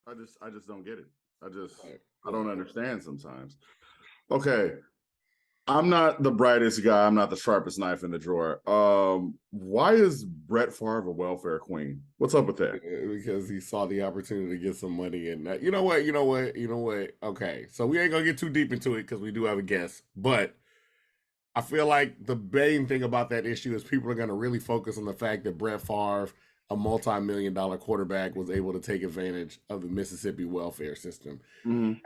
I just don't get it. I don't understand sometimes. Okay. I'm not the brightest guy. I'm not the sharpest knife in the drawer. Why is Brett Favre a welfare queen? What's up with that? Because he saw the opportunity to get some money in that. You know what? You know what? You know what? Okay, so we ain't gonna get too deep into it because we do have a guest, but I feel like the main thing about that issue is people are going to really focus on the fact that Brett Favre, a multi-million-dollar quarterback, was able to take advantage of the Mississippi welfare system,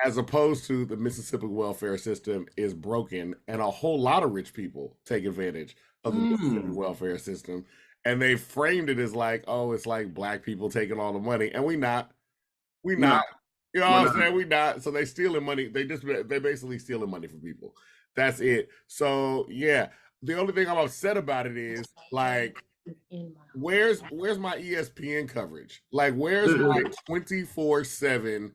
as opposed to the Mississippi welfare system is broken, and a whole lot of rich people take advantage of the Mississippi welfare system, and they framed it as like, oh, it's like black people taking all the money, and we not. You know what I'm saying? We not. So they stealing money. They basically stealing money from people. That's it. So yeah, the only thing I'm upset about it is like, where's my ESPN coverage? Like, where's my 24/7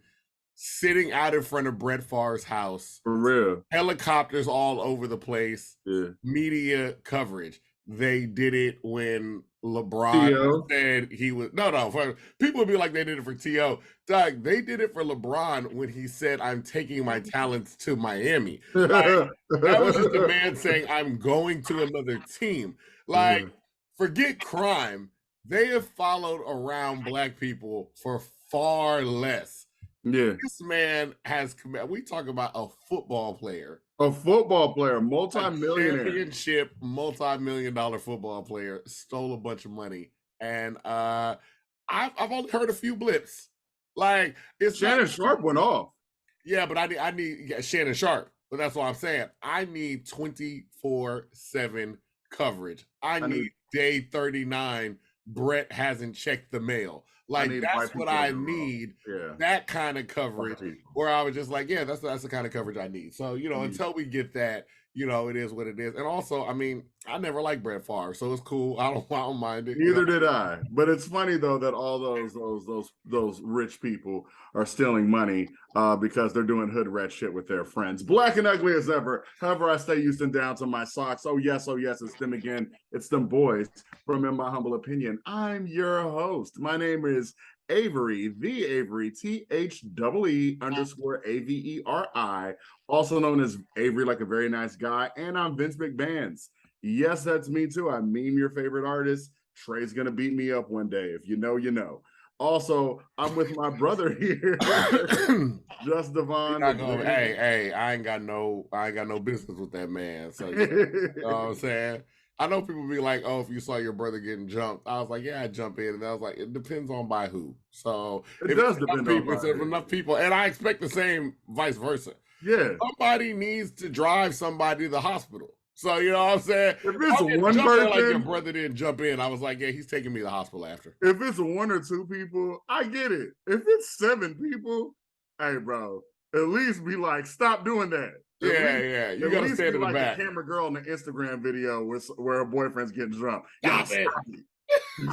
sitting out in front of Brett Favre's house? For real. Helicopters all over the place. Yeah. Media coverage. They did it when LeBron said he was people would be like they did it for T.O. Doug, they did it for LeBron when he said, I'm taking my talents to Miami. Like, that was just a man saying, I'm going to another team. Like, forget crime. They have followed around black people for far less. Yeah. This man has we talk about a football player. A football player, multi-millionaire. Championship, multi-million-dollar football player, stole a bunch of money. And I've only heard a few blips. Like, it's Shannon Sharp went off. Yeah, but I need Shannon Sharp. But that's what I'm saying. I need 24/7 coverage. I need day 39. Brett hasn't checked the mail. Like, that's what I need. Yeah. That kind of coverage where I was just like, yeah, that's the kind of coverage I need. So, you know, until we get that, you know, it is what it is. And also, I mean, I never liked Brett Favre, so it's cool. I don't mind it. Neither did I. But it's funny though that all those rich people are stealing money because they're doing hood rat shit with their friends. Black and ugly as ever. However, I stay Houston down to my socks. Oh yes, it's them again. It's them boys from In My Humble Opinion. I'm your host. My name is Avery, the Avery, THEE_AVERI, also known as Avery Like a Very Nice Guy, and I'm Vince McMahon's. Yes, that's me too. I meme your favorite artist. Trey's gonna beat me up one day. If you know, you know. Also, I'm with my brother here, Just Devon. Hey, I ain't got no business with that man. So you know what I'm saying? I know people be like, oh, if you saw your brother getting jumped, I was like, yeah, I'd jump in. And I was like, it depends on by who. So it does depend on people, if enough people, and I expect the same vice versa. Yeah. Somebody needs to drive somebody to the hospital. So, you know what I'm saying? If it's one person, like your brother didn't jump in, I was like, yeah, he's taking me to the hospital after. If it's one or two people, I get it. If it's 7 people, hey, bro, at least be like, stop doing that. Yeah. You gotta stand in the back. The camera girl in the Instagram video where her boyfriend's getting drunk. Stop it.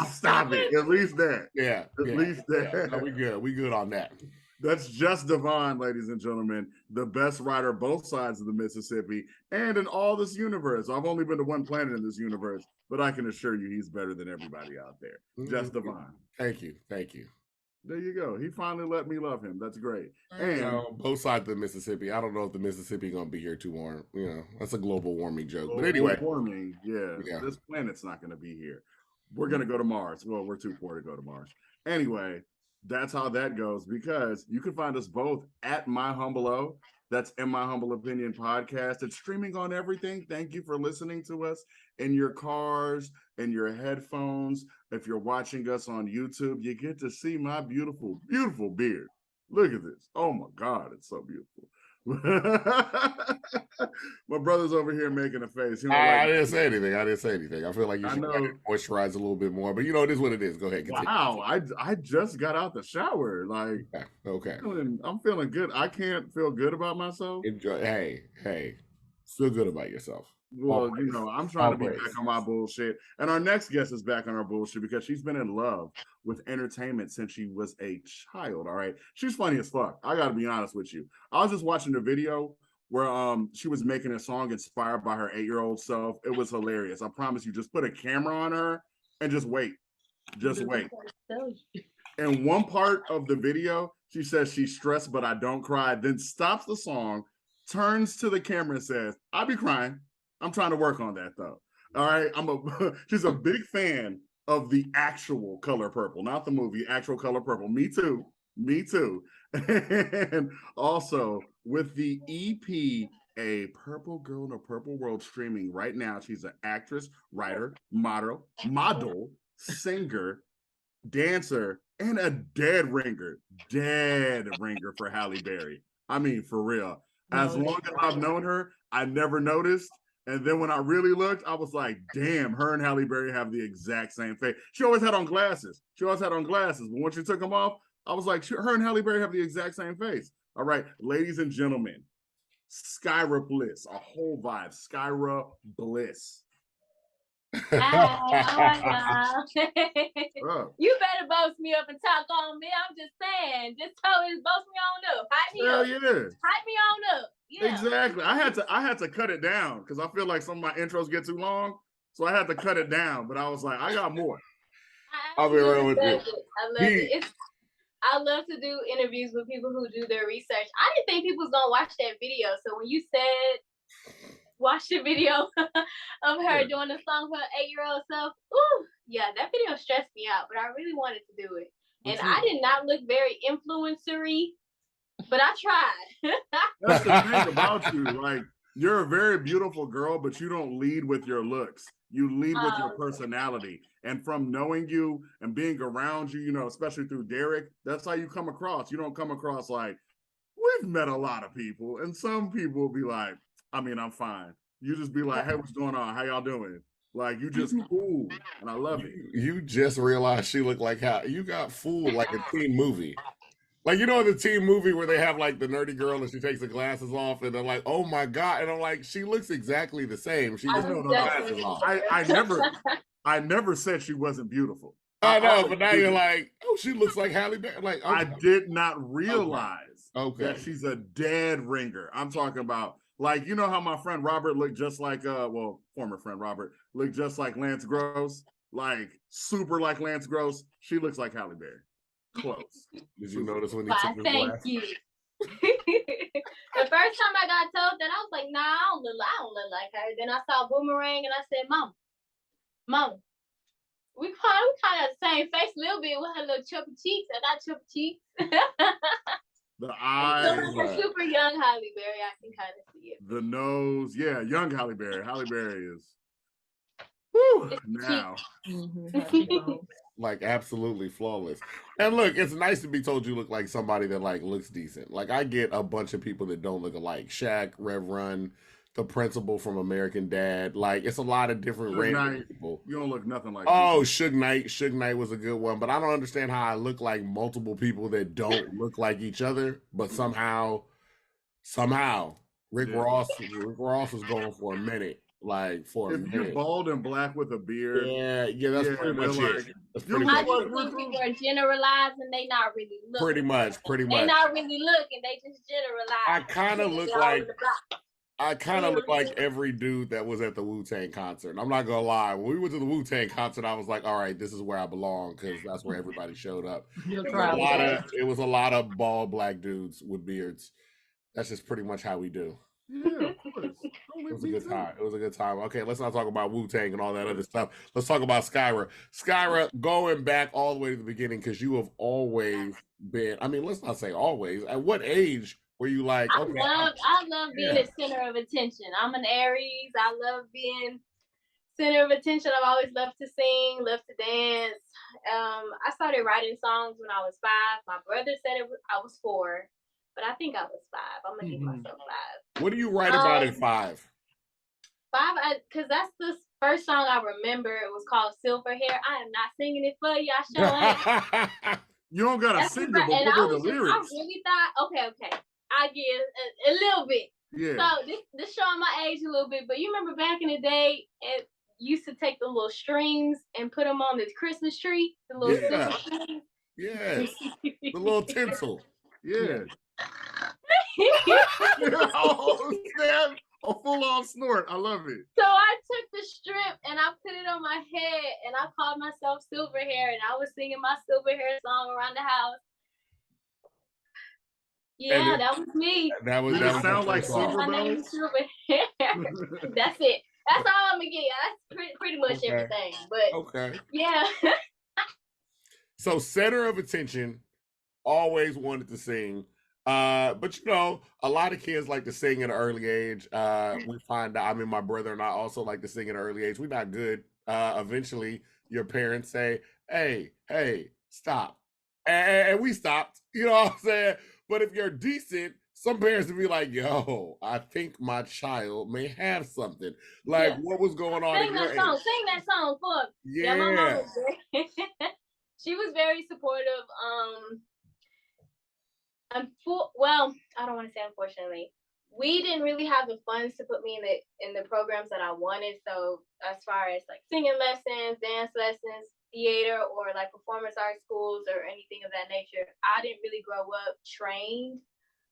Stop it. At least that. Yeah. At least that. Yeah. No, we good. We good on that. That's Just Devon, ladies and gentlemen, the best writer both sides of the Mississippi and in all this universe. I've only been to one planet in this universe, but I can assure you he's better than everybody out there. Just Devon. Thank you. There you go. He finally let me love him. That's great. And both sides of the Mississippi. I don't know if the Mississippi gonna be here too long. You know, that's a global warming joke. But anyway, warming. Yeah. This planet's not gonna be here. We're gonna go to Mars. Well, we're too poor to go to Mars. Anyway, that's how that goes, because you can find us both at My Humble O. That's In My Humble Opinion podcast. It's streaming on everything. Thank you for listening to us in your cars, in your headphones. If you're watching us on YouTube, you get to see my beautiful, beautiful beard. Look at this. Oh my God, it's so beautiful. My brother's over here making a face. I didn't say anything. I feel like you should moisturize a little bit more, but you know, it is what it is. Go ahead. Continue. Wow, I just got out the shower. Like, okay. I'm feeling good. I can't feel good about myself. Hey, feel good about yourself. Well, you know, I'm trying to be back on my bullshit. And our next guest is back on our bullshit because she's been in love with entertainment since she was a child, all right? She's funny as fuck. I got to be honest with you. I was just watching the video where she was making a song inspired by her 8-year-old self. It was hilarious. I promise you, just put a camera on her and just wait. Just wait. In one part of the video, she says she's stressed, but I don't cry, then stops the song, turns to the camera and says, I'll be crying. I'm trying to work on that though. All right. She's a big fan of the actual Color Purple, not the movie, actual Color Purple. Me too. Me too. And also with the EP, A Purple Girl in a Purple World streaming right now. She's an actress, writer, model, singer, dancer, and a dead ringer for Halle Berry. I mean, for real. As long as I've known her, I never noticed. And then when I really looked, I was like, damn, her and Halle Berry have the exact same face. She always had on glasses. But when she took them off, I was like, her and Halle Berry have the exact same face. All right, ladies and gentlemen, Skyrah Bliss, a whole vibe. Skyrah Bliss. Hi, you better boast me up and talk on me. I'm just saying, just boast me on up. Hype me up. Yeah. Hype me on up. Yeah. Exactly. I had to cut it down because I feel like some of my intros get too long, so I had to cut it down. But I was like, I got more. I'll be real with you. I love it. I love to do interviews with people who do their research. I didn't think people was gonna watch that video. So when you said watch the video of her doing the song for her 8-year-old self, ooh, yeah, that video stressed me out, but I really wanted to do it. And I did not look very influencery, but I tried. That's the thing about you. Like, you're a very beautiful girl, but you don't lead with your looks. You lead with your personality. And from knowing you and being around you, you know, especially through Derek, that's how you come across. You don't come across like, we've met a lot of people, and some people will be like, I mean, I'm fine. You just be like, hey, what's going on? How y'all doing? Like, you just cool, and I love it. You just realized she looked like how you got fooled like a teen movie. Like, you know, in the teen movie where they have like the nerdy girl and she takes the glasses off and they're like, oh my God. And I'm like, she looks exactly the same. She just put the glasses off. I never said she wasn't beautiful. I know, but now you're like, oh, she looks like Halle Berry. Like, okay. I did not realize that she's a dead ringer. I'm talking about, like, you know how my friend Robert looked just like, former friend Robert looked just like Lance Gross, like super like Lance Gross. She looks like Halle Berry. Close. Did you notice when he took his Thank you. The first time I got told that, I was like, nah, I don't look like her. Then I saw Boomerang and I said, Mom, we kind of the same face a little bit with her little chubby cheeks. I got chubby cheeks. The eyes. So super young Halle Berry, I can kind of see it. The nose. Yeah, young Halle Berry. Halle Berry is woo, now. Like, absolutely flawless. And look, it's nice to be told you look like somebody that like looks decent. Like, I get a bunch of people that don't look alike. Shaq, Rev Run, the principal from American Dad. Like, it's a lot of different random people. You don't look nothing like Suge Knight. Suge Knight was a good one, but I don't understand how I look like multiple people that don't look like each other, but somehow Rick Ross was going for a minute. Like, for a minute. If you're bald and black with a beard. Yeah, that's pretty much it. That's pretty much it. People are generalizing, they not really looking. Pretty much. They not really looking, they just generalize. I kind of look like every dude that was at the Wu-Tang concert. And I'm not gonna lie, when we went to the Wu-Tang concert, I was like, all right, this is where I belong, because that's where everybody showed up. It was a lot of bald black dudes with beards. That's just pretty much how we do. Yeah, of course. It was a good time. It was a good time. Okay, let's not talk about Wu-Tang and all that other stuff. Let's talk about Skyrah. Skyrah, going back all the way to the beginning, because you have always been, I mean, let's not say always. At what age were you like, okay? I love being the center of attention. I'm an Aries. I love being center of attention. I've always loved to sing, loved to dance. I started writing songs when I was 5. My brother said I was 4. But I think I was 5. I'm gonna give myself 5. What do you write about in 5? 5, because that's the first song I remember. It was called Silver Hair. I am not singing it for you. I sure ain't. You don't gotta sing it, but the lyrics. I really thought, okay, I get a little bit. Yeah. So this showing my age a little bit, but you remember back in the day, it used to take the little strings and put them on the Christmas tree, the little silver strings. Yeah. The little tinsel. Yeah. Oh, snap. A full-on snort. I love it. So I took the the strip and I put it on my head and I called myself Silver Hair and I was singing my Silver Hair song around the house. Yeah, that was me. Did it sound like Silver My name is Silver Hair. That's it. That's all I'm gonna get. That's pretty much everything. But yeah. So center of attention, always wanted to sing. But you know, a lot of kids like to sing at an early age. We find out, I mean, my brother and I also like to sing at an early age. We're not good. Eventually your parents say, hey, stop. And we stopped, you know what I'm saying? But if you're decent, some parents would be like, yo, I think my child may have something. Like, what was going on? Sing that song for me. Yeah, my mom was very she was very supportive. Well, I don't want to say unfortunately. We didn't really have the funds to put me in the programs that I wanted. So as far as like singing lessons, dance lessons, theater, or like performance art schools or anything of that nature, I didn't really grow up trained,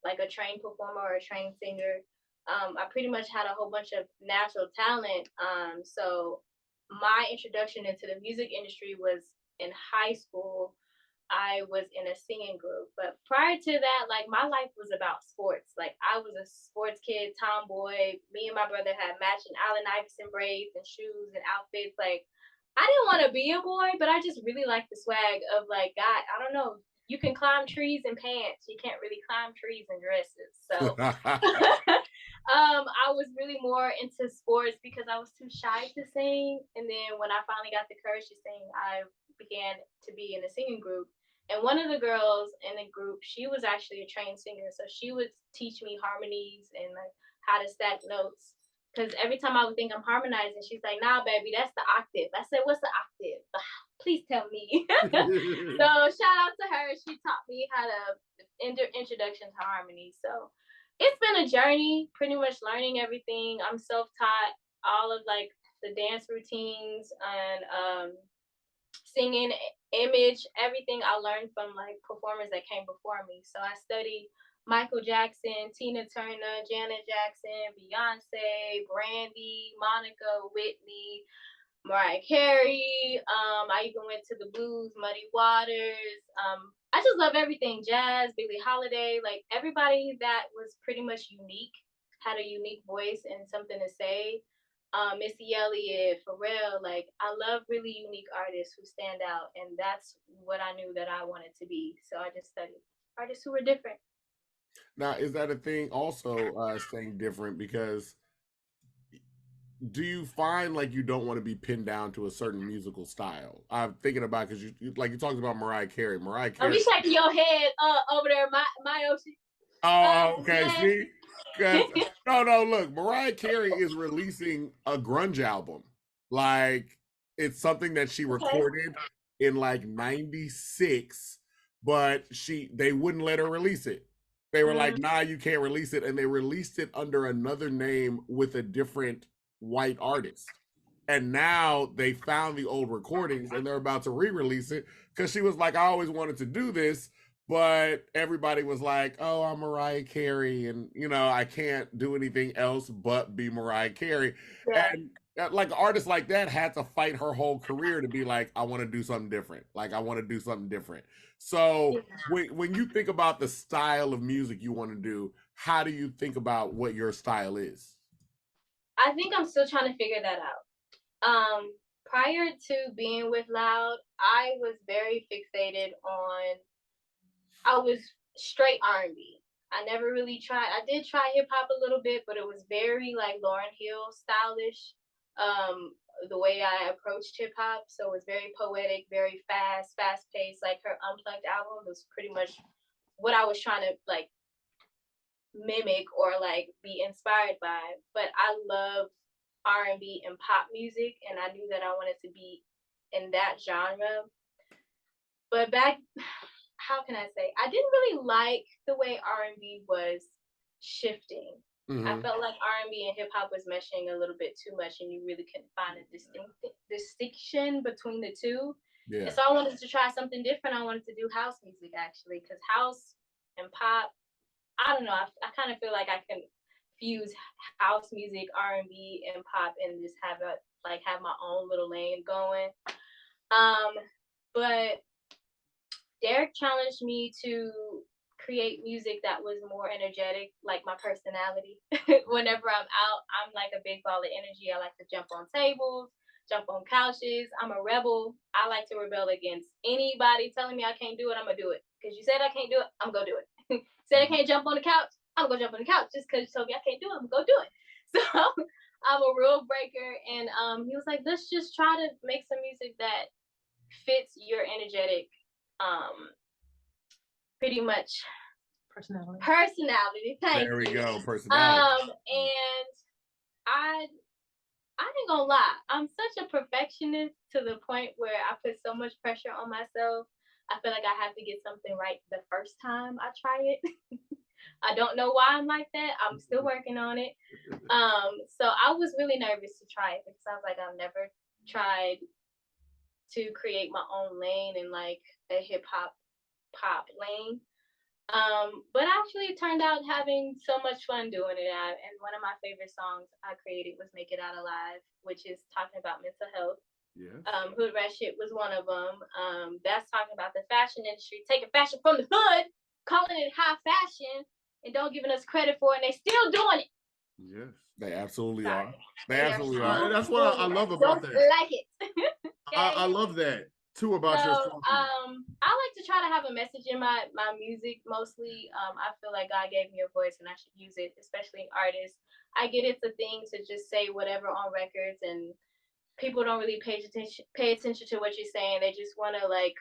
like a trained performer or a trained singer. I pretty much had a whole bunch of natural talent. So my introduction into the music industry was in high school. I was in a singing group, but prior to that, like my life was about sports. Like I was a sports kid, tomboy. Me and my brother had matching Allen Iverson braids and shoes and outfits. Like I didn't want to be a boy, but I just really liked the swag of like, God, I don't know. You can climb trees in pants. You can't really climb trees in dresses. So I was really more into sports because I was too shy to sing. And then when I finally got the courage to sing, I began to be in a singing group. And one of the girls in the group, she was actually a trained singer. So she would teach me harmonies and like how to stack notes. Because every time I would think I'm harmonizing, she's like, nah, baby, that's the octave. I said, what's the octave? Please tell me. So shout out to her. She taught me how to introduction to harmony. So it's been a journey, pretty much learning everything. I'm self-taught, all of like the dance routines and singing, image, everything I learned from like performers that came before me. So I studied Michael Jackson, Tina Turner, Janet Jackson, Beyonce, Brandy, Monica, Whitney, Mariah Carey. I even went to the blues, Muddy Waters. I just love everything, jazz, Billie Holiday, like everybody that was pretty much unique, had a unique voice and something to say. Missy Elliott, Pharrell, like I love really unique artists who stand out, and that's what I knew that I wanted to be. So I just studied artists who were different. Now, is that a thing also, staying different? Because do you find like you don't want to be pinned down to a certain musical style? I'm thinking about because you like you talked about Mariah Carey. Mariah Carey. Are we shaking your head over there, my Ocean? Oh, okay. See, no. Look, Mariah Carey is releasing a grunge album. Like it's something that she recorded in like '96, but they wouldn't let her release it. They were like, nah, you can't release it. And they released it under another name with a different white artist. And now they found the old recordings and they're about to re-release it because she was like, I always wanted to do this, but everybody was like, oh, I'm Mariah Carey. And, you know, I can't do anything else but be Mariah Carey. Yeah. And like artists like that had to fight her whole career to be like, I want to do something different. Like, I want to do something different. So when you think about the style of music you want to do, how do you think about what your style is? I think I'm still trying to figure that out. Prior to being with L.O.U.D, I was very fixated on, I was straight R&B. I never really tried, I did try hip hop a little bit, but it was very like Lauryn Hill stylish. The way I approached hip hop. So it was very poetic, very fast paced. Like her Unplugged album was pretty much what I was trying to like mimic or like be inspired by. But I love R&B and pop music, and I knew that I wanted to be in that genre. But how can I say? I didn't really like the way R&B was shifting. I felt like R&B and hip hop was meshing a little bit too much, and you really couldn't find a distinction between the two. Yeah. And so I wanted to try something different. I wanted to do house music actually, because house and pop, I don't know. I kind of feel like I can fuse house music, R&B, and pop, and just have my own little lane going. But Derek challenged me to create music that was more energetic, like my personality. Whenever I'm out, I'm like a big ball of energy. I like to jump on tables, jump on couches. I'm a rebel. I like to rebel against anybody telling me I can't do it. I'm gonna do it. Because you said I can't do it, I'm gonna do it. Said I can't jump on the couch, I'm gonna jump on the couch. Just because you told me I can't do it, I'm gonna go do it. So I'm a rule breaker. And he was like, let's just try to make some music that fits your energetic, pretty much personality. Thank there we you. go, personality. And I ain't gonna lie, I'm such a perfectionist to the point where I put so much pressure on myself. I feel like I have to get something right the first time I try it. I don't know why I'm like that. I'm still working on it. So I was really nervous to try it because I was like, I've never tried to create my own lane in like a hip hop pop lane. But actually it turned out having so much fun doing it. And one of my favorite songs I created was Make It Out Alive, which is talking about mental health. Yeah. Hood rat shit was one of them. That's talking about the fashion industry taking fashion from the hood, calling it high fashion, and don't giving us credit for it, and they still doing it. Yes. They absolutely are. They absolutely are. And that's what I love about that. Like it. Okay? I love that too about your song. I like to try to have a message in my music mostly. I feel like God gave me a voice and I should use it, especially artists. I get it's a thing to just say whatever on records, and people don't really pay attention to what you're saying. They just want to like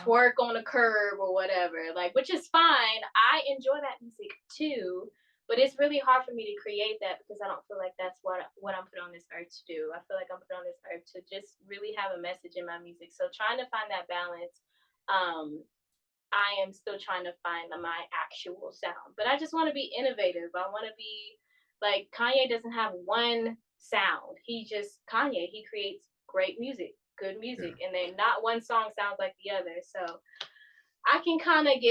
twerk on a curb or whatever, like, which is fine. I enjoy that music too, but it's really hard for me to create that because I don't feel like that's what I'm put on this earth to do. I feel like I'm put on this earth to just really have a message in my music. So trying to find that balance, I am still trying to find my actual sound, but I just want to be innovative. I want to be like Kanye doesn't have one sound. He creates great music, good music, and then not one song sounds like the other. So I can kind of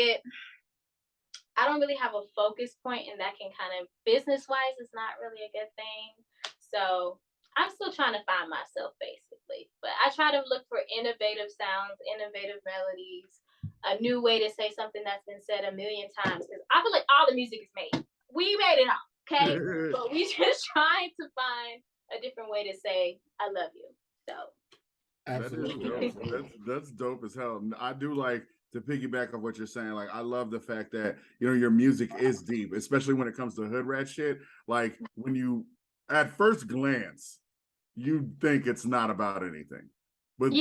I don't really have a focus point, and that can kind of business-wise is not really a good thing. So I'm still trying to find myself basically, but I try to look for innovative sounds, innovative melodies, a new way to say something that's been said a million times, because I feel like all the music is made. We made it all, okay? But we just trying to find a different way to say I love you. So absolutely, that's dope as hell. I do like to piggyback on what you're saying. Like, I love the fact that your music is deep, especially when it comes to hood rat shit. Like, when you at first glance you think it's not about anything, but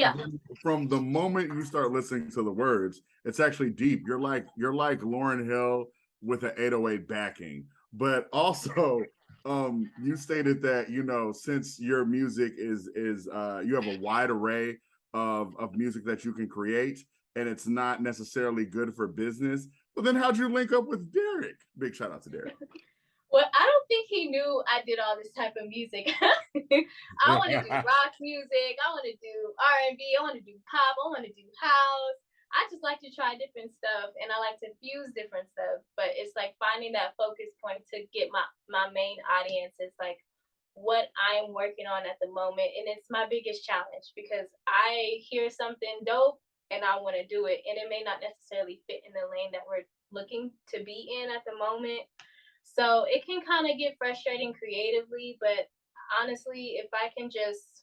from the moment you start listening to the words, it's actually deep. You're like Lauryn Hill with an 808 backing. But also you stated that since your music is you have a wide array of music that you can create, and it's not necessarily good for business. Well, then how'd you link up with Derek? Big shout out to Derek. Well, I don't think he knew I did all this type of music. I want to do rock music. I want to do R&B. I want to do pop. I want to do house. I just like to try different stuff, and I like to fuse different stuff. But it's like finding that focus point to get my main audience is like what I'm working on at the moment. And it's my biggest challenge because I hear something dope and I want to do it. And it may not necessarily fit in the lane that we're looking to be in at the moment. So it can kind of get frustrating creatively, but honestly, if I can just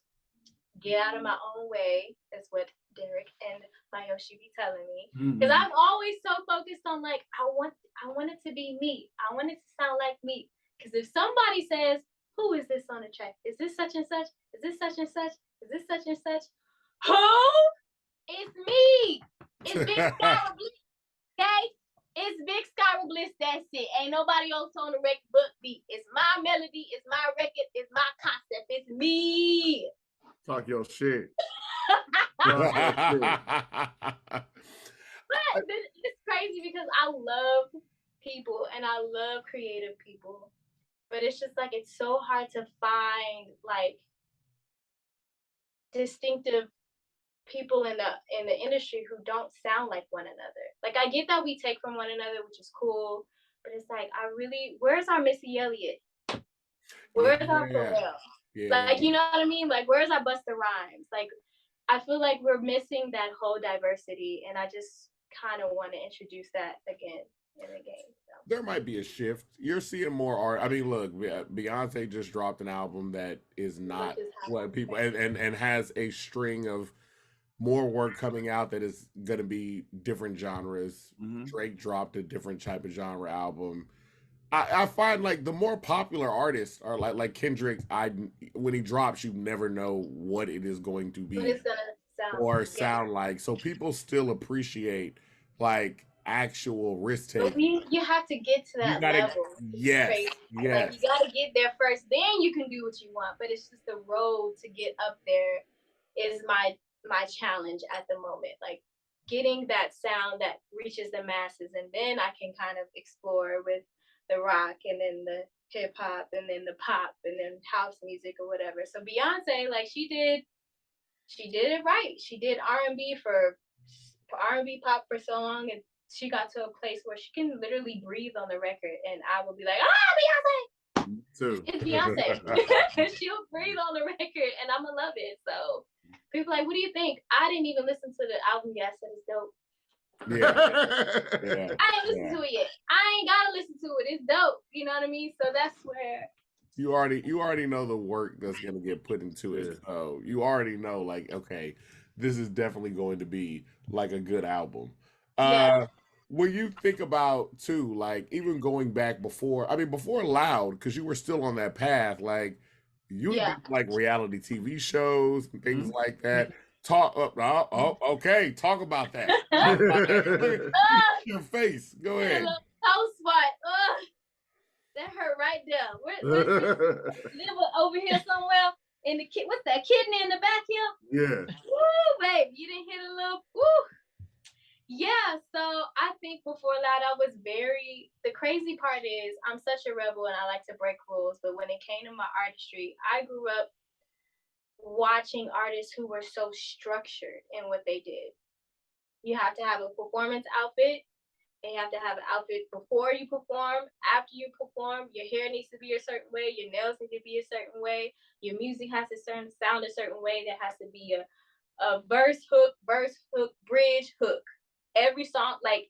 get out of my own way, that's what Derek and Mayoshi be telling me. Because I'm always so focused on like, I want it to be me. I want it to sound like me. Because if somebody says, who is this on the track? Is this such and such? Is this such and such? Is this such and such? Who? It's me. It's Big Skyrah Bliss. Okay? It's Big Skyrah Bliss, that's it. Ain't nobody else on the record but me. It's my melody, it's my record, it's my concept, it's me. Talk your shit. But it's crazy because I love people and I love creative people. But it's just like it's so hard to find like distinctive people in the industry who don't sound like one another. Like I get that we take from one another, which is cool, But it's like, where's our Missy Elliott? Where's our Pharrell? Like, you know what I mean? Like, where's our Busta Rhymes? Like, I feel like we're missing that whole diversity, and I just kind of want to introduce that again in the game. So. There might be a shift. You're seeing more art. I mean, look, Beyonce just dropped an album that is not what people and has a string of more work coming out that is going to be different genres. Mm-hmm. Drake dropped a different type of genre album. I find like the more popular artists are like Kendrick. When he drops, you never know what it is going to be sound like. So people still appreciate like actual risk taking. You have to get to that level. Yes. Like, you got to get there first, then you can do what you want. But it's just the road to get up there is my challenge at the moment. Like getting that sound that reaches the masses, and then I can kind of explore with the rock and then the hip hop and then the pop and then house music or whatever. So Beyonce, like she did it right. She did R&B for R&B pop for so long, and she got to a place where she can literally breathe on the record, and I will be like, Beyonce. Too. It's Beyonce. She'll breathe on the record, and I'm gonna love it. So people are like, what do you think? I didn't even listen to the album yet. I said it's dope. Yeah. I ain't listened to it yet. I ain't gotta listen to it. It's dope. You know what I mean? So that's where you already know the work that's gonna get put into it. So you already know, like, okay, this is definitely going to be like a good album. When you think about too, like even going back before L.O.U.D, because you were still on that path, like you did like reality TV shows and things like that. Okay. Talk about that. Look at your face. Go ahead. Toe spot. That hurt right there. Liver over here somewhere. In the what's that? Kidney in the back here? Yeah. Woo, babe. You didn't hit a little. Woo. Yeah. So I think before that, I was the crazy part is I'm such a rebel and I like to break rules. But when it came to my artistry, I grew up watching artists who were so structured in what they did. You have to have a performance outfit, and you have to have an outfit before you perform, after you perform. Your hair needs to be a certain way, your nails need to be a certain way, your music has to sound a certain way. There has to be a verse, hook, bridge, hook. Every song, like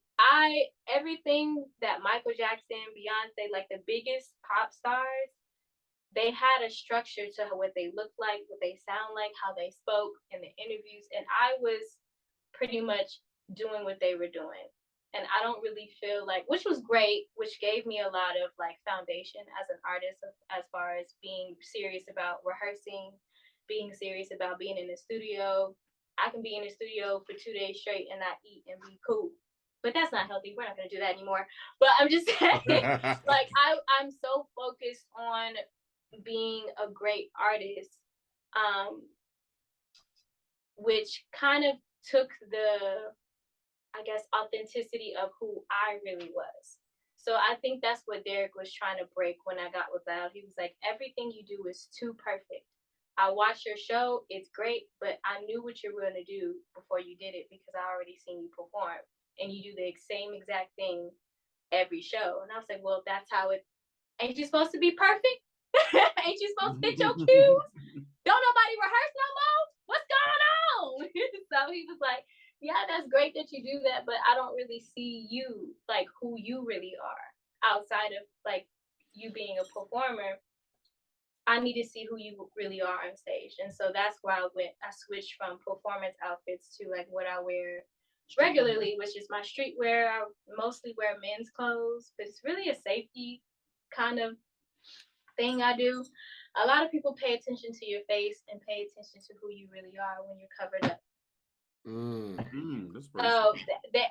everything that Michael Jackson, Beyonce, like the biggest pop stars, they had a structure to what they looked like, what they sound like, how they spoke in the interviews. And I was pretty much doing what they were doing. And I don't really feel like, which was great, which gave me a lot of like foundation as an artist, as far as being serious about rehearsing, being serious about being in the studio. I can be in the studio for 2 days straight and not eat and be cool. But that's not healthy. We're not going to do that anymore. But I'm just saying, like, I'm so focused on being a great artist, which kind of took the, I guess, authenticity of who I really was. So I think that's what Derek was trying to break when I got with L.O.U.D. He was like, everything you do is too perfect. I watched your show, it's great, but I knew what you were going to do before you did it because I already seen you perform. And you do the same exact thing every show. And I was like, well, that's how it, ain't you supposed to be perfect? Ain't you supposed to hit your cues? Don't nobody rehearse no more? What's going on? So he was like, yeah, that's great that you do that, but I don't really see you, like, who you really are outside of, like, you being a performer. I need to see who you really are on stage. And so that's why I switched from performance outfits to, like, what I wear regularly, which is my streetwear. I mostly wear men's clothes, but it's really a safety kind of thing I do. A lot of people pay attention to your face and pay attention to who you really are when you're covered up. So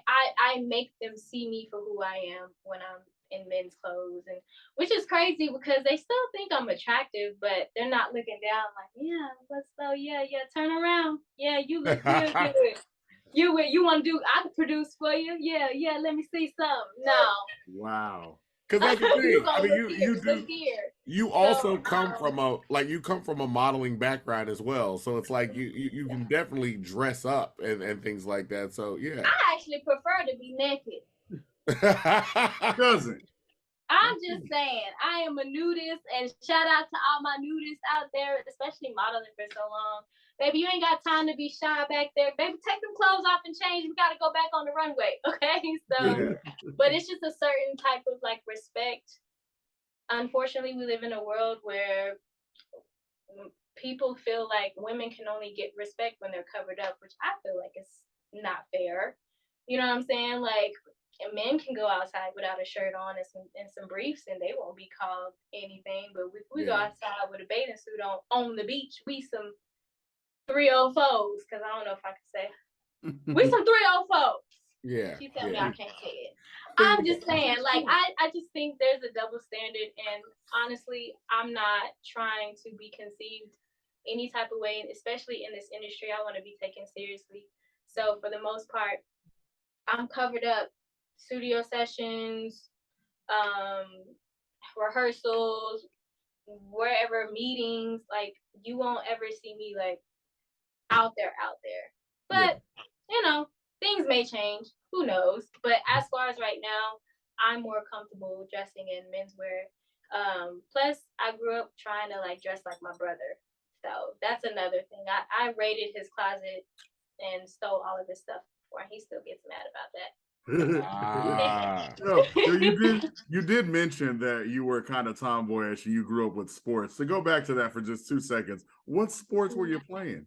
I make them see me for who I am when I'm in men's clothes, and which is crazy because they still think I'm attractive, but they're not looking down like, yeah, what's so, yeah, turn around, yeah, you look good. You want to do? I can produce for you. Yeah. Let me see something. No. Wow. Because that's the thing. I mean, you also come from a modeling background as well. So it's like you can definitely dress up and things like that. So yeah. I actually prefer to be naked. Cousin. I'm just saying, I am a nudist, and shout out to all my nudists out there, especially modeling for so long. Baby, you ain't got time to be shy back there. Baby, take them clothes off and change. We got to go back on the runway, okay? So, but it's just a certain type of like respect. Unfortunately, we live in a world where people feel like women can only get respect when they're covered up, which I feel like is not fair. You know what I'm saying? Like, men can go outside without a shirt on and some briefs, and they won't be called anything. But if we go outside with a bathing suit on the beach, we some 304s, because I don't know if I can say we some 304s. Yeah. She tell me I can't say it. I'm just saying, like, I just think there's a double standard, and honestly, I'm not trying to be conceived any type of way, especially in this industry. I want to be taken seriously. So for the most part, I'm covered up. Studio sessions, rehearsals, wherever meetings, like you won't ever see me like out there. But you know, things may change. Who knows? But as far as right now, I'm more comfortable dressing in menswear. Plus I grew up trying to like dress like my brother. So that's another thing. I raided his closet and stole all of his stuff before, and he still gets mad about that. No, you did mention that you were kind of tomboyish and you grew up with sports. So go back to that for just 2 seconds. What sports were you playing?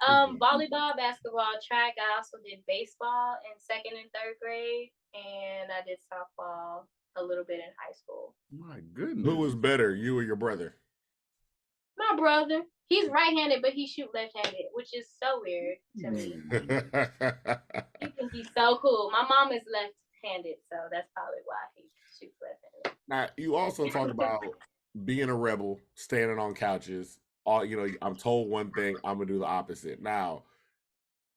Volleyball, basketball, track. I also did baseball in 2nd and 3rd grade, and I did softball a little bit in high school. My goodness. Who was better, you or your brother? My brother. He's right-handed, but he shoots left-handed, which is so weird to me. He think he's so cool. My mom is left-handed, so that's probably why he shoots left-handed. Now, you also talked about being a rebel, standing on couches. I'm told one thing, I'm gonna do the opposite. Now,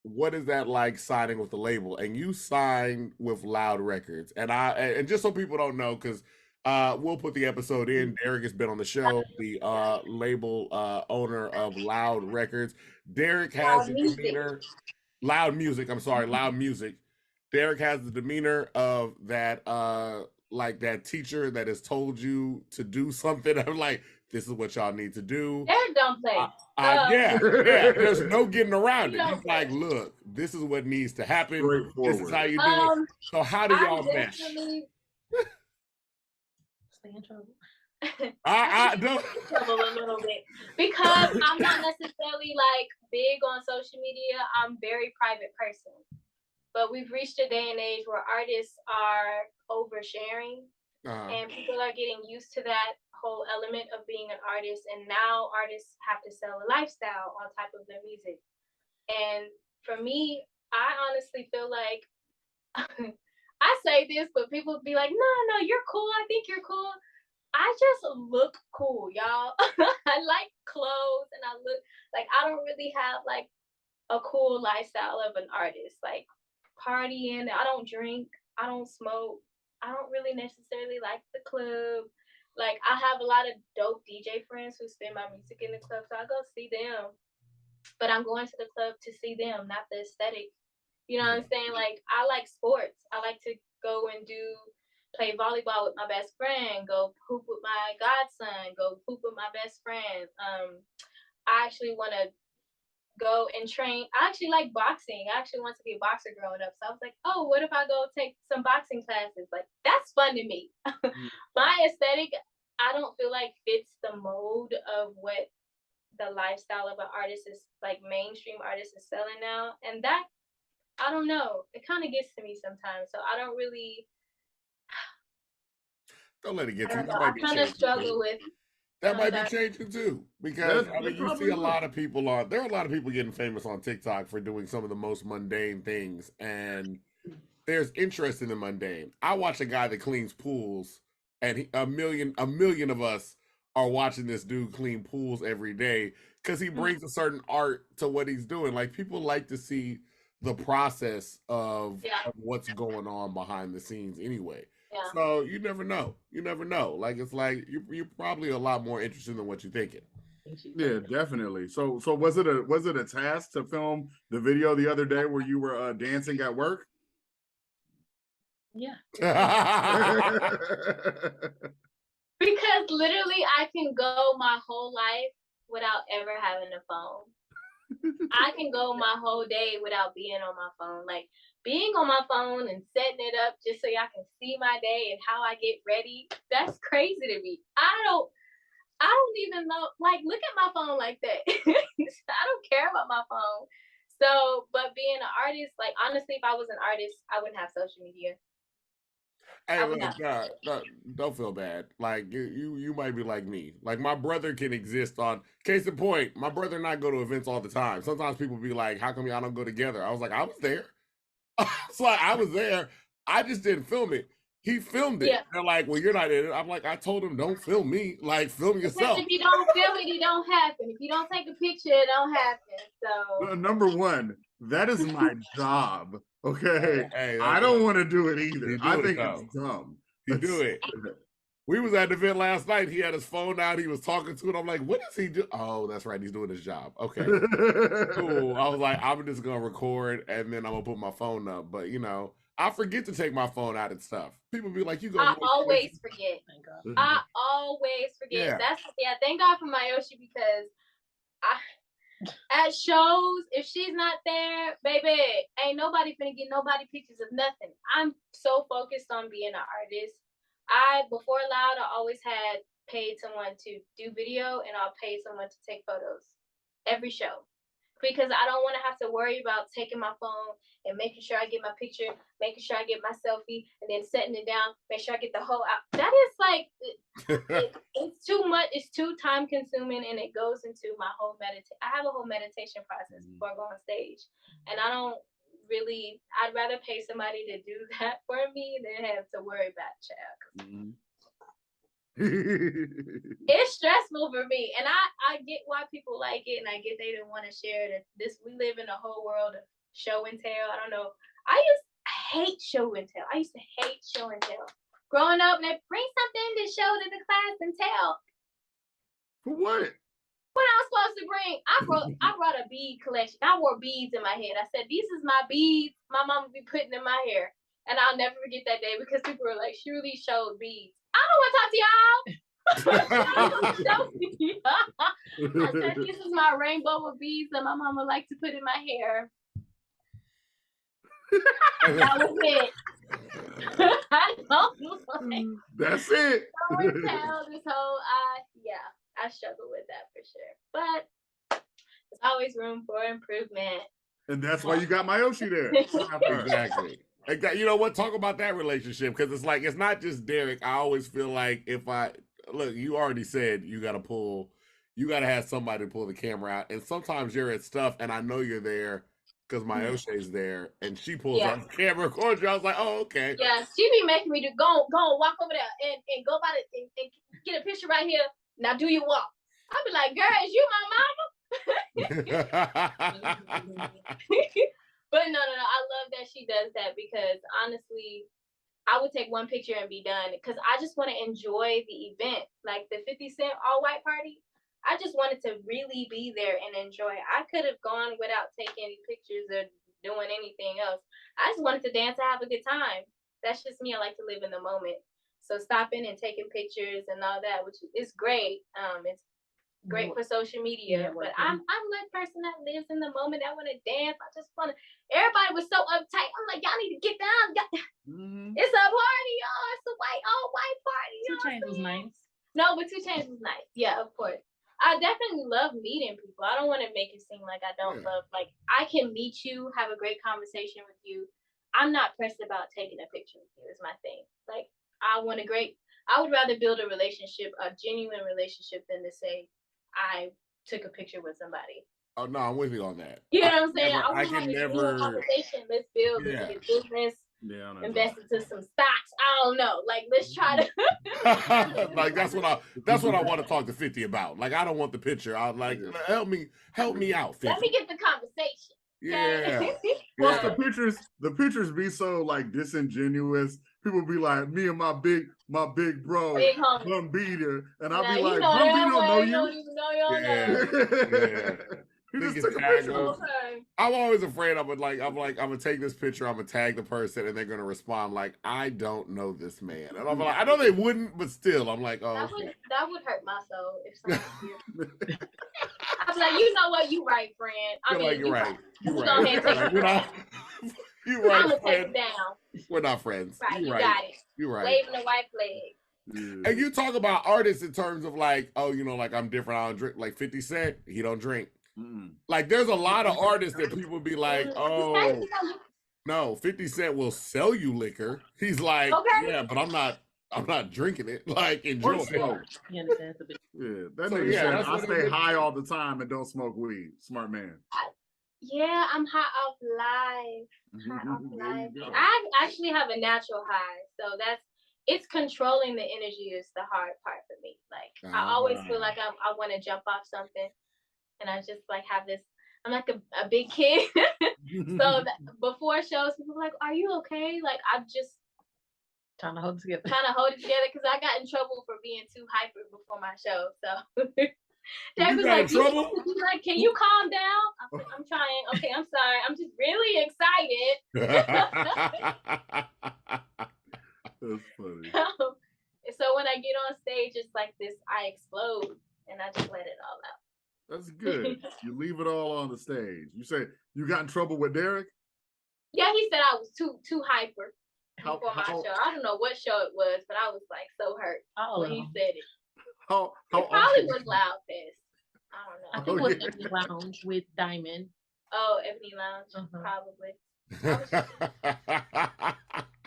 what is that like signing with the label? And you signed with L.O.U.D Records, and just so people don't know, because we'll put the episode in. Derek has been on the show, the label owner of L.O.U.D Records. Derek has the demeanor. L.O.U.D Muzik. I'm sorry, L.O.U.D Muzik. Derek has the demeanor of that, like that teacher that has told you to do something. I'm like, this is what y'all need to do. Derek don't play. Yeah. There's no getting around it. He's like, look, this is what needs to happen. This is how you do it. So how do y'all mesh? Stay in trouble. I don't. Trouble a little bit because I'm not necessarily like big on social media. I'm a very private person. But we've reached a day and age where artists are oversharing, and people are getting used to that whole element of being an artist. And now artists have to sell a lifestyle on top of their music. And for me, I honestly feel like I say this, but people be like, no, you're cool. I think you're cool. I just look cool, y'all. I like clothes, and I look like I don't really have like a cool lifestyle of an artist. Like, partying, I don't drink, I don't smoke, I don't really necessarily like the club. Like, I have a lot of dope DJ friends who spin my music in the club, so I go see them. But I'm going to the club to see them, not the aesthetic. You know what I'm saying? Like, I like sports. I like to go and play volleyball with my best friend, go poop with my godson, go poop with my best friend. I actually want to go and train. I actually like boxing. I actually want to be a boxer growing up. So I was like, oh, what if I go take some boxing classes? Like, that's fun to me. My aesthetic, I don't feel like fits the mold of what the lifestyle of an artist is, like mainstream artists is selling now. And that, I don't know, it kind of gets to me sometimes. So I don't really. Don't let it get to you. I kind of struggle with. That might be changing too, because I mean, you see a lot of people there are a lot of people getting famous on TikTok for doing some of the most mundane things, and there's interest in the mundane. I watch a guy that cleans pools, and a million of us are watching this dude clean pools every day because he brings a certain art to what he's doing. Like, people like to see the process of what's going on behind the scenes anyway. Yeah. So you never know. Like, it's like you're probably a lot more interested than what you're thinking. Yeah, definitely. So was it a task to film the video the other day where you were dancing at work? Yeah. Because literally I can go my whole life without ever having a phone. I can go my whole day without being on my phone. Like being on my phone and setting it up just so y'all can see my day and how I get ready, that's crazy to me. I don't even know, like, look at my phone like that. I don't care about my phone. So, but being an artist, like, honestly, if I was an artist, I wouldn't have social media. Hey, look, don't feel bad. Like you might be like me. Like my brother can exist on. Case in point, my brother and I go to events all the time. Sometimes people be like, "How come y'all don't go together?" I was like, "I was there." So I was there. I just didn't film it. He filmed it. Yeah. They're like, "Well, you're not in it." I'm like, "I told him don't film me. Like, film yourself." Because if you don't film it, it don't happen. If you don't take a picture, it don't happen. So number one, that is my job. Okay, Hey, I don't want to do it either. I think though. it's dumb. He do it. We was at the event last night. He had his phone out. He was talking to it. I'm like, what does he do? Oh, that's right. He's doing his job. Okay, cool. I was like, I'm just gonna record and then I'm gonna put my phone up. But you know, I forget to take my phone out and stuff. People be like, you go. I always forget. I always forget. Yeah. Thank God for Mayoshi because at shows, if she's not there, baby, ain't nobody finna get nobody pictures of nothing. I'm so focused on being an artist. Before L.O.U.D, I always had paid someone to do video and I'll pay someone to take photos every show. Because I don't want to have to worry about taking my phone and making sure I get my picture, making sure I get my selfie, and then setting it down, make sure I get the whole out. That is like, it's too much. It's too time consuming, and it goes into my whole meditation. I have a whole meditation process before I go on stage, and I don't really. I'd rather pay somebody to do that for me than have to worry about child. It's stressful for me, and I get why people like it, and I get they didn't want to share it. We live in a whole world of show and tell. I don't know. I hate show and tell. I used to hate show and tell. Growing up, they bring something to show to the class and tell. For what? What I was supposed to bring? I brought a bead collection. I wore beads in my head. I said, "These is my beads. My mom would be putting in my hair." And I'll never forget that day because people were like, "She really showed beads." I don't want to talk to y'all. I said, "This is my rainbow of beads that my mama liked to put in my hair." That was it. I don't like. That's it. Show and tell this whole. I struggle with that for sure. But there's always room for improvement. And that's why you got Mayoshi there. Exactly. You know what? Talk about that relationship because it's like it's not just Derek. I always feel like look, you already said you got to have somebody to pull the camera out, and sometimes you're at stuff, and I know you're there because Mayoshi's there, and she pulls out the camera, records you. I was like, oh, okay. Yeah, she be making me go walk over there and go by it and get a picture right here. Now do your walk. I'll be like, girl, is you my mama? But no. I love that she does that because honestly, I would take one picture and be done because I just want to enjoy the event. Like the 50 Cent all-white party, I just wanted to really be there and enjoy it. I could have gone without taking any pictures or doing anything else. I just wanted to dance and have a good time. That's just me. I like to live in the moment. So stopping and taking pictures and all that, which is great. It's great for social media, but I'm that person that lives in the moment. I want to dance. I just want to. Everybody was so uptight. I'm like, y'all need to get down. It's a party, y'all. It's a all white party. 2 Chainz was nice. No, but 2 Chainz was nice. Yeah, of course. I definitely love meeting people. I don't want to make it seem like I don't love. Like I can meet you, have a great conversation with you. I'm not pressed about taking a picture with you. Is my thing. Like I would rather build a relationship, a genuine relationship, than to say I took a picture with somebody. Oh no, I'm with you on that. You know what I'm saying? I can never. Conversation. Let's build. Let's get business. Invest into some stocks. I don't know. Like let's try to. Like that's what I want to talk to 50 about. Like I don't want the picture. I like help me out. 50. Let me get the conversation. Yeah. Plus the pictures be so like disingenuous. People be like, me and my big bro, Bum Beater, and I'll be like, Bum Beater don't know you. Don't even know your name. You They just can took a tag picture. them. Okay. I'm always afraid I'm gonna take this picture, I'm gonna tag the person, and they're gonna respond like, I don't know this man. And I'm like, I know they wouldn't, but still, I'm like, oh, that would hurt my soul if someone did. I'm like, you know what? You right, friend. I mean, you're right. You're Go right. ahead, take it down. You're right, I'm gonna take friend. it down. We're not friends. Right, You're you right. got it. You're right. Waving the white flag. Yeah. And you talk about artists in terms of like, oh, you know, like I'm different. I don't drink. Like 50 Cent, he don't drink. Like there's a lot of artists that people be like, oh, no, 50 Cent will sell you liquor. He's like, yeah, but I'm not drinking it. Like enjoy it. Yeah, that nigga said I stay high all the time and don't smoke weed. Smart man. Yeah, I'm high off life. I actually have a natural high, so it's controlling the energy is the hard part for me. Like I always feel like I want to jump off something, and I just like have this. I'm like a big kid, so before shows, people are like, "Are you okay?" Like I'm just trying to hold it together because I got in trouble for being too hyper before my show. So Dad was like, like, "Can you calm down?" I'm like, "I'm trying. Okay, I'm sorry. I'm just really excited." That's funny. So when I get on stage, it's like this, I explode and I just let it all out. That's good. You leave it all on the stage. You say you got in trouble with Derek? Yeah, he said I was too hyper before my show. I don't know what show it was, but I was like so hurt when he said it. How it probably was Loud Fest. I don't know. I think it was Ebony Lounge with Diamond. Oh, Ebony Lounge, probably.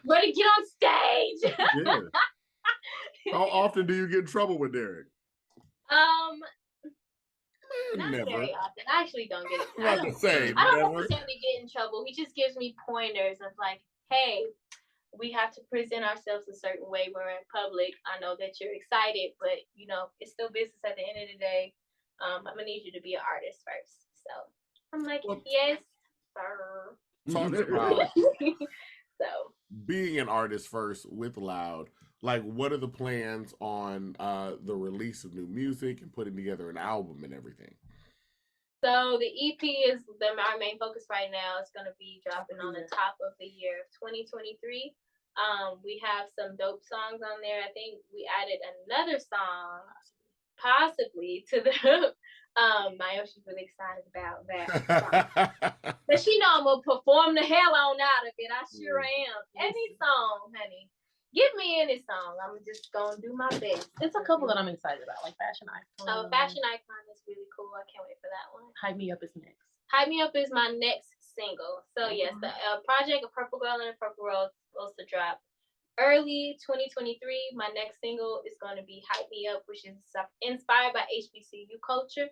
Ready to get on stage. Yeah. How often do you get in trouble with Derek? Not Never. very often. I actually don't get it. I don't necessarily get in trouble. He just gives me pointers of like, hey, we have to present ourselves a certain way when we're in public. I know that you're excited, but you know, it's still business at the end of the day. I'm gonna need you to be an artist first. So I'm like, yes, sir. Talk about so being an artist first with L.O.U.D. Like, what are the plans on the release of new music and putting together an album and everything? So the EP is our main focus right now. It's going to be dropping on the top of the year of 2023. We have some dope songs on there. I think we added another song, possibly, to the Mayoshi's really excited about that. But she know I'm going to perform the hell on out of it. I sure am. Any song, honey. Give me any song. I'm just going to do my best. It's a couple that I'm excited about, like Fashion Icon. Fashion Icon is really cool. I can't wait for that one. Hype Me Up is next. Hype Me Up is my next single. So, yes, the project of Purple Girl and the Purple Rose is supposed to drop early 2023. My next single is going to be Hype Me Up, which is inspired by HBCU culture.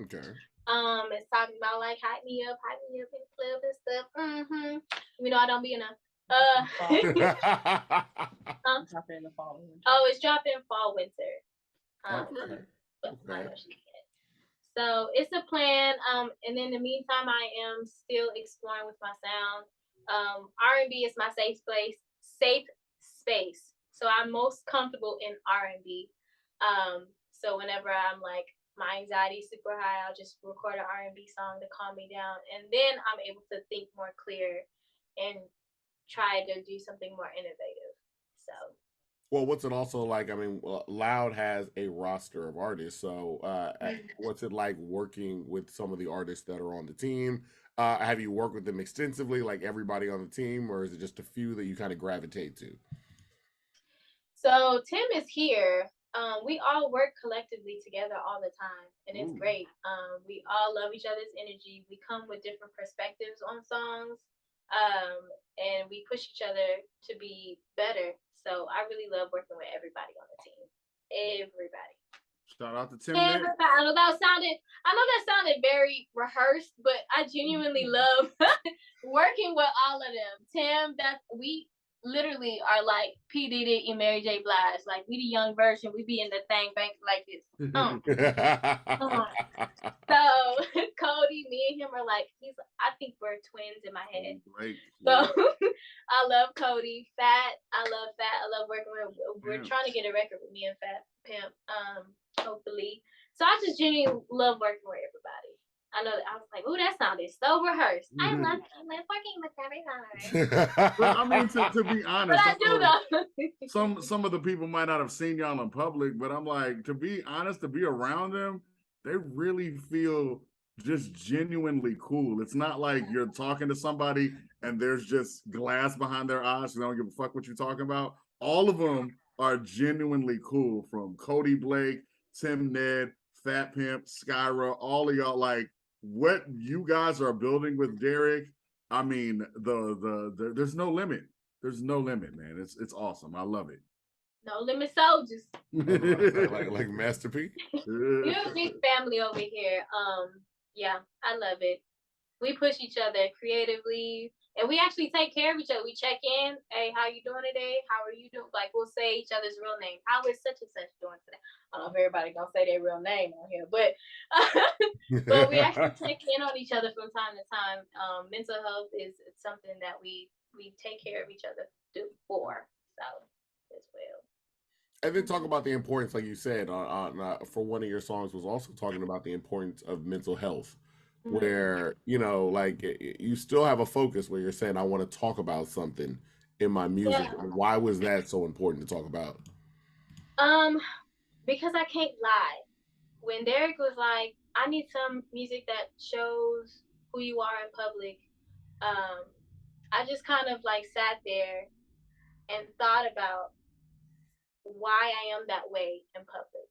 Okay. It's talking about like hype me up in the club and stuff. You know, I don't be in a dropping in the fall. It's dropping fall winter. Okay. So it's a plan. And in the meantime, I am still exploring with my sound. R&B is my safe space. So I'm most comfortable in R&B. So whenever I'm like my anxiety is super high, I'll just record an R&B song to calm me down, and then I'm able to think more clear and try to do something more innovative. So, well, what's it also like? I mean, L.O.U.D has a roster of artists. So, what's it like working with some of the artists that are on the team? Have you worked with them extensively, like everybody on the team, or is it just a few that you kind of gravitate to? So Tim is here. We all work collectively together all the time, and it's great. We all love each other's energy. We come with different perspectives on songs, and we push each other to be better. So I really love working with everybody on the team. Everybody. Shout out to Tim. Everybody. I know that sounded very rehearsed, but I genuinely love working with all of them. Tim, we literally are like P. Diddy and Mary J. Blige. Like, we the young version. We be in the thing bank like this. So Cody, me and him are like, I think we're twins in my head. Great. So I love Cody. I love Fat. I love working with. We're trying to get a record with me and Fat Pimp. Hopefully. So I just genuinely love working with everybody. I know that I was like, "Ooh, that sounded so rehearsed." I love working with everyone. But I mean, to be honest, But I do though. some of the people might not have seen y'all in public, but I'm like, to be honest, to be around them, they really feel just genuinely cool. It's not like you're talking to somebody and there's just glass behind their eyes, so they don't give a fuck what you're talking about. All of them are genuinely cool, from Cody Blake, Tim Ned, Fat Pimp, Skyrah, all of y'all. Like, what you guys are building with Derek, I mean, the there's no limit. There's no limit, man. It's awesome. I love it. No limit soldiers. like Master P. We're a big family over here. Yeah, I love it. We push each other creatively, and we actually take care of each other. We check in. Hey, how you doing today? How are you doing? Like, we'll say each other's real name. How is such and such doing today? I don't know if everybody gonna say their real name on here, but but we actually check in on each other from time to time. Mental health is something that we take care of each other for. So as well. And then talk about the importance, like you said, for one of your songs was also talking about the importance of mental health, where, you know, like you still have a focus where you're saying, I want to talk about something in my music. Yeah. Why was that so important to talk about? Because I can't lie. When Derek was like, I need some music that shows who you are in public, I just kind of like sat there and thought about why I am that way in public.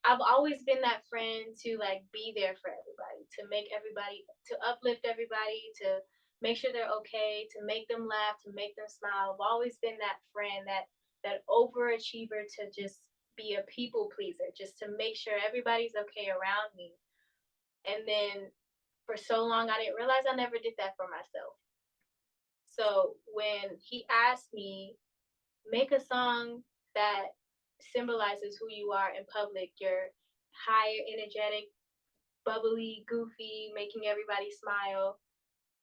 I've always been that friend to like be there for everybody, to make everybody, to uplift everybody, to make sure they're okay, to make them laugh, to make them smile. I've always been that friend, that overachiever, to just be a people pleaser, just to make sure everybody's okay around me. And then for so long, I didn't realize I never did that for myself. So when he asked me, make a song that symbolizes who you are in public, you're higher, energetic, bubbly, goofy, making everybody smile,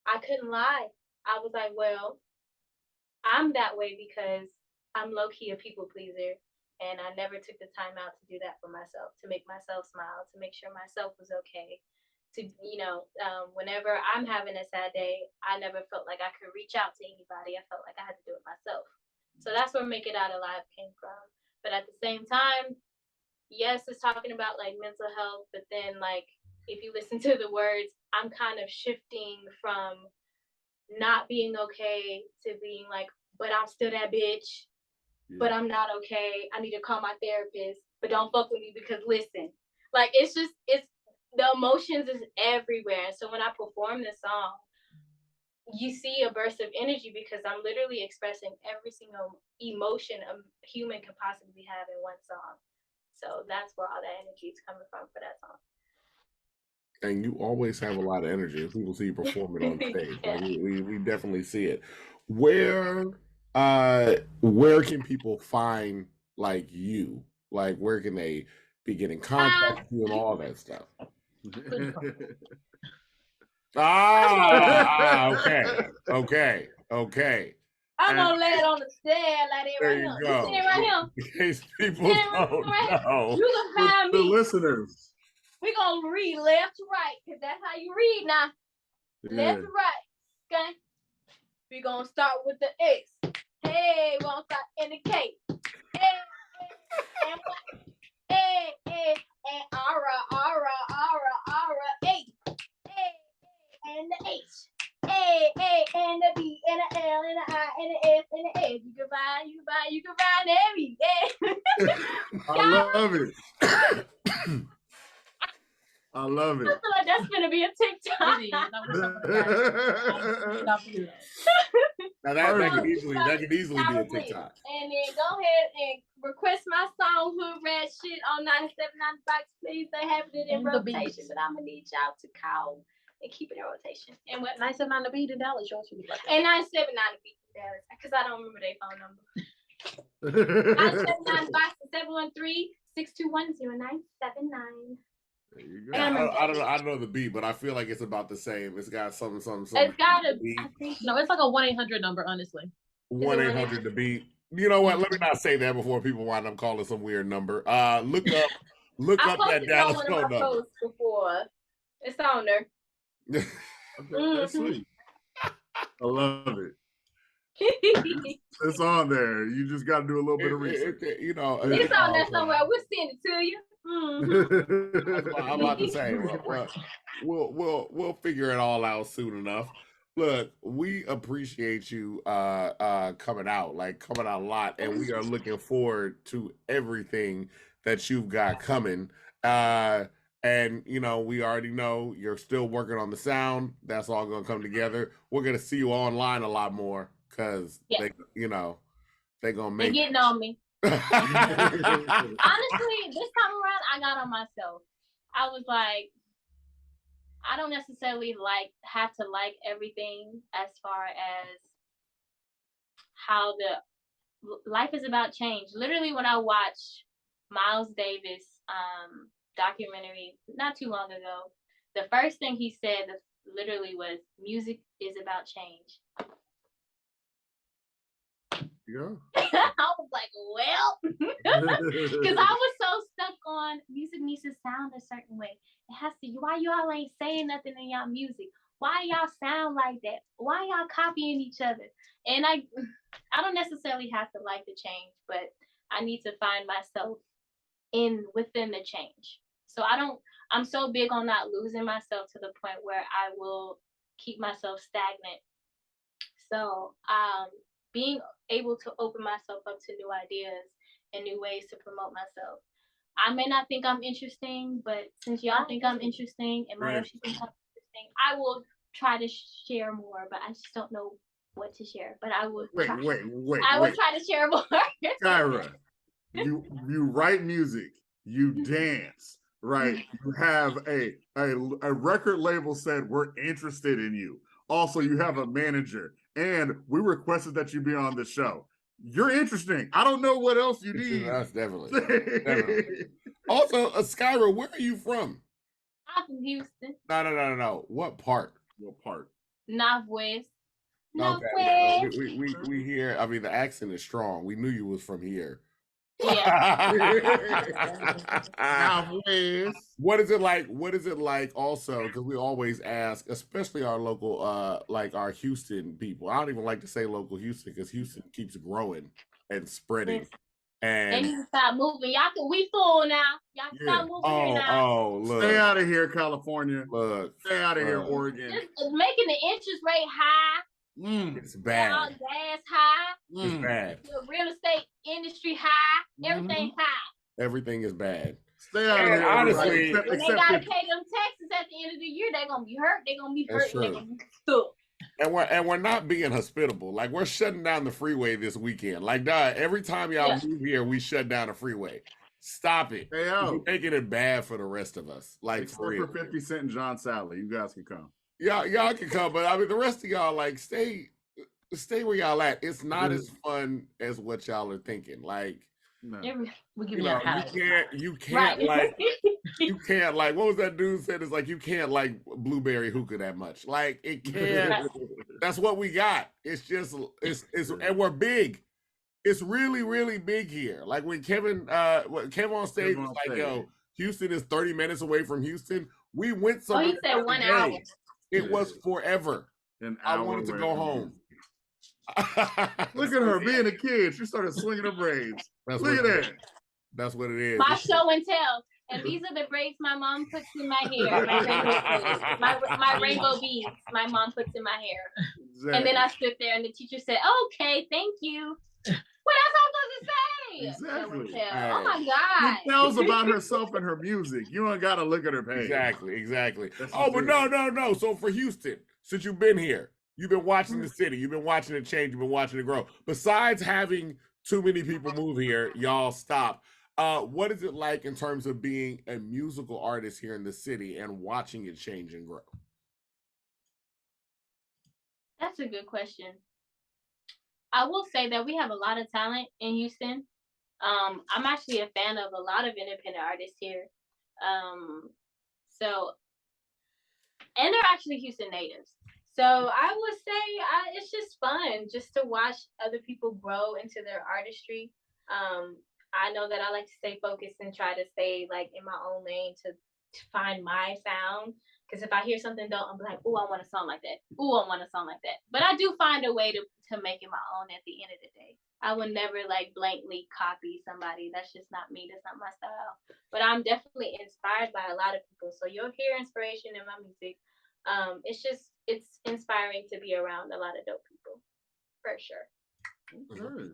I couldn't lie. I was like, well, I'm that way because I'm low-key a people pleaser, and I never took the time out to do that for myself, to make myself smile, to make sure myself was okay. To, you know, whenever I'm having a sad day, I never felt like I could reach out to anybody. I felt like I had to do it myself. So that's where Make It Out Alive came from. But at the same time, yes, it's talking about like mental health, but then like if you listen to the words, I'm kind of shifting from not being okay to being like, but I'm still that bitch. Yeah. But I'm not okay. I need to call my therapist, but don't fuck with me because listen. Like it's the emotions is everywhere. So when I perform this song, you see a burst of energy because I'm literally expressing every single emotion a human could possibly have in one song. So that's where all that energy is coming from for that song. And you always have a lot of energy. People see you performing on stage. Yeah. Like we definitely see it. Where can people find like you? Like where can they be getting contact with you and all that stuff? Okay. I'm gonna lay it on the stair like that right here. There you go. You right here. In case people don't know. You can find me. The listeners. We're gonna read left to right, because that's how you read now. Yeah. Left to right. Okay. We're gonna start with the X. Hey, we're gonna start in the K. Hey, and aura, H. And the H. A, and the B, and the L, and the I, and the S, and the S. You can find every. I love it. I love it. I feel like that's gonna be a TikTok. Now that could easily be a TikTok. And then go ahead and request my song Hood Rat Shit on 97.9 Box. Please, they have it in rotation, but I'm gonna need y'all to call and keep it in rotation. And what 979 The Beat in Dallas, y'all should be like that. And 979 The Beat in Dallas, because I don't remember their phone number. 979 Box 713-621-0979. There you go. I don't know. I know the beat, but I feel like it's about the same. It's got something. It's got a beat. No, it's like a 1-800 number, honestly. 1-800 the beat. You know what? Let me not say that before people wind up calling some weird number. Look up Look I up that posted it on Dallas one phone of my number. posts before. It's on there. That's sweet. I love it. It's on there. You just got to do a little bit of research. It's on there somewhere. We'll send it to you. I'm about to say, we'll figure it all out soon enough. Look, we appreciate you coming out a lot, and we are looking forward to everything that you've got coming. And we already know you're still working on the sound. That's all gonna come together. We're gonna see you online a lot more because they're gonna make. They're getting on me. Honestly, this time around, I got on myself. I was like, I don't necessarily have to like everything as far as how the life is about change. Literally, when I watched Miles Davis documentary not too long ago, the first thing he said literally was, music is about change. Yeah. I was like, well, because I was so stuck on music needs to sound a certain way. It has to. Why y'all ain't saying nothing in y'all music? Why y'all sound like that? Why y'all copying each other? And I don't necessarily have to like the change, but I need to find myself within the change. So I'm so big on not losing myself to the point where I will keep myself stagnant. So being able to open myself up to new ideas and new ways to promote myself. I may not think I'm interesting, but since y'all think I'm interesting and Mariah think I'm interesting, I will try to share more, but I just don't know what to share. But I will wait. I will try to share more. Skyrah, you write music, you dance, right? You have a record label said we're interested in you. Also, you have a manager, and we requested that you be on the show. You're interesting. I don't know what else you need. That's definitely. Also, Skyrah, where are you from? I'm from Houston. No. What part? What part? Northwest. Okay. We hear. I mean, the accent is strong. We knew you was from here. Yeah. What is it like? Also, because we always ask, especially our local, our Houston people. I don't even like to say local Houston because Houston keeps growing and spreading. And they need to stop moving. We full now. Y'all stop moving here now. Look. Stay out of here, California. Look. Stay out of here, Oregon. Just making the interest rate high. It's bad. Gas high. It's bad. The real estate industry high. Everything high. Everything is bad. Stay out of here. Honestly, when they gotta pay them taxes at the end of the year, they're gonna be hurt. They're gonna be hurt. They're gonna be stuck. And we're not being hospitable. Like, we're shutting down the freeway this weekend. Like, every time y'all move here, we shut down the freeway. Stop it. Hey, you're making it bad for the rest of us. Like, except for 50 Cent and John Sally. You guys can come. Y'all can come, but I mean, the rest of y'all, like, stay where y'all at. It's not as fun as what y'all are thinking. Like, no. You can't like you can't like, what was that dude said? It's like, you can't like blueberry hookah that much. Like, it can't. That's what we got. It's just it's and we're big. It's really, really big here. Like, when Kevin on stage was like, yo, Houston is 30 minutes away from Houston. We went somewhere. He said 1 hour. It was forever. I wanted to go home. Look at her being a kid. She started swinging her braids. Look at that. That's what it is. My show and tell. And these are the braids my mom puts in my hair. My rainbow beads my mom puts in my hair. Exactly. And then I stood there and the teacher said, okay, thank you. What else I'm supposed to say? Exactly. Oh my God. She tells about herself and her music. You don't gotta look at her page. Exactly. But no. So for Houston, since you've been here, you've been watching the city, you've been watching it change, you've been watching it grow. Besides having too many people move here, y'all stop. What is it like in terms of being a musical artist here in the city and watching it change and grow? That's a good question. I will say that we have a lot of talent in Houston. I'm actually a fan of a lot of independent artists here. And they're actually Houston natives. So I would say it's just fun just to watch other people grow into their artistry. I know that I like to stay focused and try to stay like in my own lane to find my sound. Because if I hear something dope, I'm like, "Ooh, I want a song like that. Ooh, I want a song like that." But I do find a way to make it my own at the end of the day. I would never like blankly copy somebody. That's just not me. That's not my style. But I'm definitely inspired by a lot of people. So you'll hear inspiration in my music. It's inspiring to be around a lot of dope people, for sure. Okay.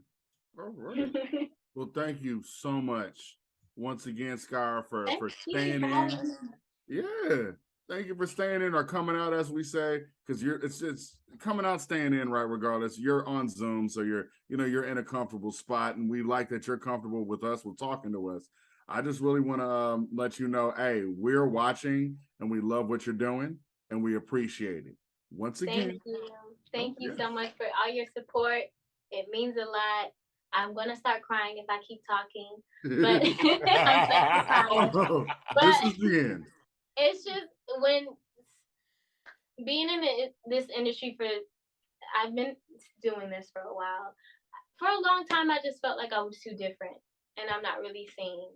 All right. Well, thank you so much once again, Skyrah, for staying in. Yeah. Thank you for staying in or coming out, as we say, because it's coming out, staying in, right? Regardless, you're on Zoom, so you're in a comfortable spot, and we like that you're comfortable with us, with talking to us. I just really want to let you know, hey, we're watching, and we love what you're doing, and we appreciate it. Once again, thank you so much for all your support. It means a lot. I'm gonna start crying if I keep talking, but this is the end. It's just when being in this industry I've been doing this for a while. For a long time, I just felt like I was too different, and I'm not really seen.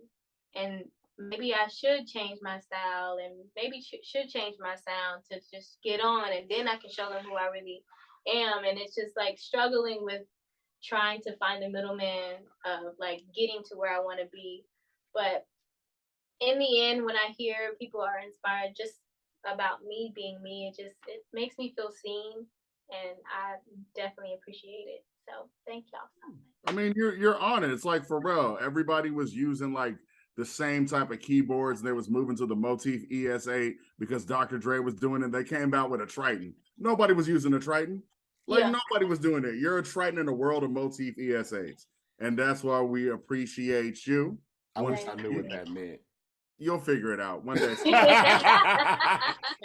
And maybe I should change my style, and maybe should change my sound to just get on, and then I can show them who I really am. And it's just like struggling with trying to find the middleman of like getting to where I want to be. But in the end, when I hear people are inspired just about me being me, it makes me feel seen, and I definitely appreciate it. So thank y'all so much. I mean, you're on it. It's like Pharrell. Everybody was using like the same type of keyboards. They was moving to the Motif ES8 because Dr. Dre was doing it. They came out with a Triton. Nobody was using a Triton. Like nobody was doing it. You're a Triton in a world of Motif ES8s, and that's why we appreciate you. I wish I knew what that meant. You'll figure it out one day.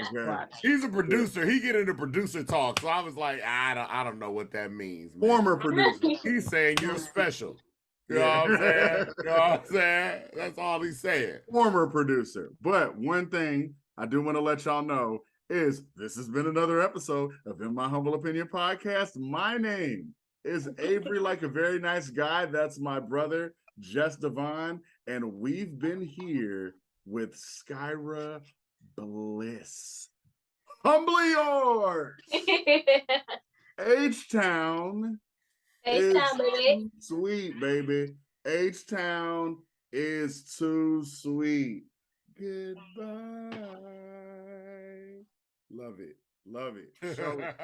Okay. He's a producer. He get into producer talk. So I was like, I don't know what that means. Man. Former producer. He's saying you're special. You know what I'm saying? You know what I'm saying? That's all he's saying. Former producer. But one thing I do want to let y'all know is this has been another episode of In My Humble Opinion Podcast. My name is Avery, like a very nice guy. That's my brother, Jess Devon. And we've been here with Skyrah Bliss. Humbly yours. H-Town. H-Town, baby. Sweet, baby. H-Town is too sweet. Goodbye. Love it. Love it. Show it.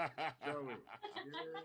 Show it. Yeah.